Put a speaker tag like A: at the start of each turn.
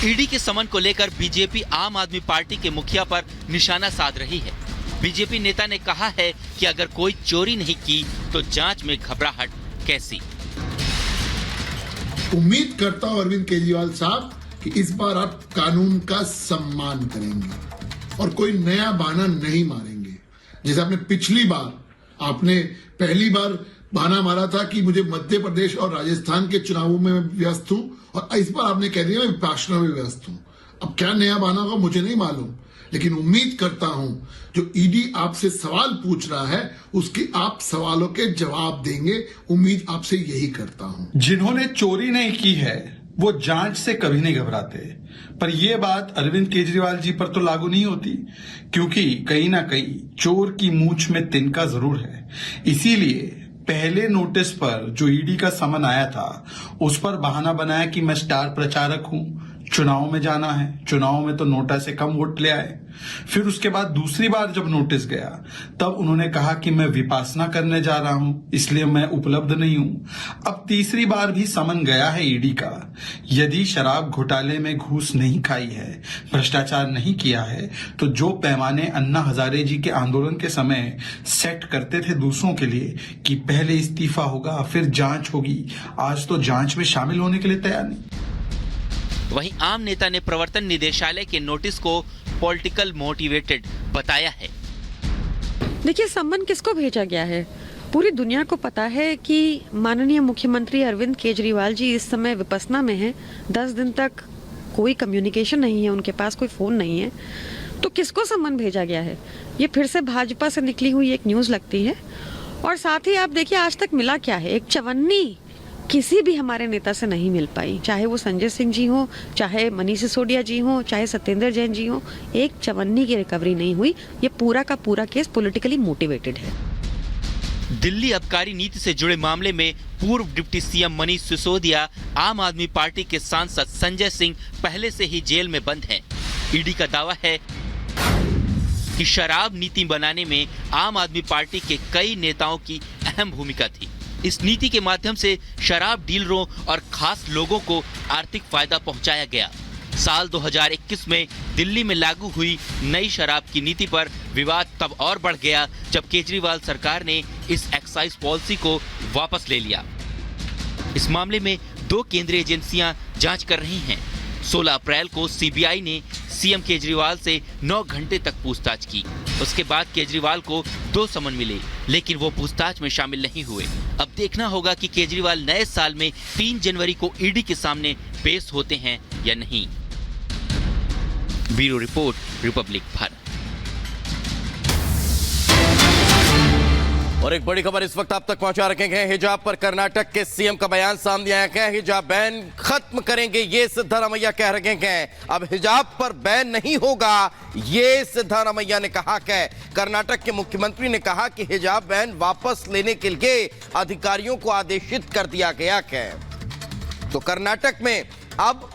A: ED के समन को लेकर बीजेपी आम आदमी पार्टी के मुखिया पर निशाना साध रही है। बीजेपी नेता ने कहा है कि अगर कोई चोरी नहीं की तो जांच में घबराहट कैसी।
B: उम्मीद करता हूं अरविंद केजरीवाल साहब कि इस बार आप कानून का सम्मान करेंगे और कोई नया बहाना नहीं मारेंगे। जैसे आपने पिछली बार पहली बार बहाना मारा था कि मुझे मध्य प्रदेश और राजस्थान के चुनावों में व्यस्त हूं, और इस बार आपने कह दिया मैं विपक्षों में व्यस्त हूं। अब क्या नया बहाना होगा मुझे नहीं मालूम, लेकिन उम्मीद करता हूं जो ईडी आपसे सवाल पूछ रहा है उसके आप सवालों के जवाब देंगे। उम्मीद आपसे यही करता हूं।
C: जिन्होंने चोरी नहीं की है वो जांच से कभी नहीं घबराते, पर यह बात अरविंद केजरीवाल जी पर तो लागू नहीं होती, क्योंकि कहीं ना कहीं चोर की मूंछ में तिनका जरूर है। इसीलिए पहले नोटिस पर जो ईडी का समन आया था उस पर बहाना बनाया कि मैं स्टार प्रचारक हूं, चुनाव में जाना है, चुनाव में तो नोटा से कम वोट ले आए। फिर उसके बाद दूसरी बार जब नोटिस गया तब उन्होंने कहा कि मैं विपासना करने जा रहा हूं, इसलिए मैं उपलब्ध नहीं हूं। अब तीसरी बार भी समन गया है ईडी का। यदि शराब घोटाले में घूस नहीं खाई है, भ्रष्टाचार नहीं किया है, तो जो पैमाने अन्ना हजारे जी के आंदोलन के समय सेट करते थे दूसरों के लिए कि पहले इस्तीफा होगा फिर जांच होगी, आज तो जांच में शामिल होने के लिए तैयार नहीं।
A: वहीं आम नेता ने प्रवर्तन निदेशालय के नोटिस को पॉलिटिकल मोटिवेटेड बताया है।
D: देखिए, सम्मन किसको भेजा गया है? पूरी दुनिया को पता है कि माननीय मुख्यमंत्री अरविंद केजरीवाल जी इस समय विपस्सना में हैं। 10 दिन तक कोई कम्युनिकेशन नहीं है, उनके पास कोई फोन नहीं है, तो किसको सम्मन भेजा गया है? ये फिर से भाजपा से निकली हुई एक न्यूज लगती है। और साथ ही आप देखिए आज तक मिला क्या है, एक चवन्नी किसी भी हमारे नेता से नहीं मिल पाई, चाहे वो संजय सिंह जी हो, चाहे मनीष सिसोदिया जी हो, चाहे सत्येंद्र जैन जी हो, एक चवन्नी की रिकवरी नहीं हुई। ये पूरा का पूरा केस पॉलिटिकली मोटिवेटेड है।
A: दिल्ली आबकारी नीति से जुड़े मामले में पूर्व डिप्टी सीएम मनीष सिसोदिया, आम आदमी पार्टी के सांसद संजय सिंह पहले से ही जेल में बंद हैं। ईडी का दावा है कि शराब नीति बनाने में आम आदमी पार्टी के कई नेताओं की अहम भूमिका थी। इस नीति के माध्यम से शराब डीलरों और खास लोगों को आर्थिक फायदा पहुंचाया गया। साल 2021 में दिल्ली में लागू हुई नई शराब की नीति पर विवाद तब और बढ़ गया जब केजरीवाल सरकार ने इस एक्साइज पॉलिसी को वापस ले लिया। इस मामले में 2 केंद्रीय एजेंसियां जांच कर रही हैं। 16 अप्रैल को सीबीआई ने सीएम केजरीवाल से 9 घंटे तक पूछताछ की। उसके बाद केजरीवाल को 2 समन मिले, लेकिन वो पूछताछ में शामिल नहीं हुए। अब देखना होगा कि केजरीवाल नए साल में 3 जनवरी को ईडी के सामने पेश होते हैं या नहीं। Bureau report, Republic Bharat.
E: और एक बड़ी खबर इस वक्त आप तक पहुंचा रखेंगे। हिजाब पर कर्नाटक के सीएम का बयान सामने आया है। हिजाब बैन खत्म करेंगे, ये सिद्धारमैया कह रहे हैं। अब हिजाब पर बैन नहीं होगा, ये सिद्धारमैया ने कहा है। कर्नाटक के मुख्यमंत्री ने कहा कि हिजाब बैन वापस लेने के लिए अधिकारियों को आदेशित कर दिया गया है। तो कर्नाटक में अब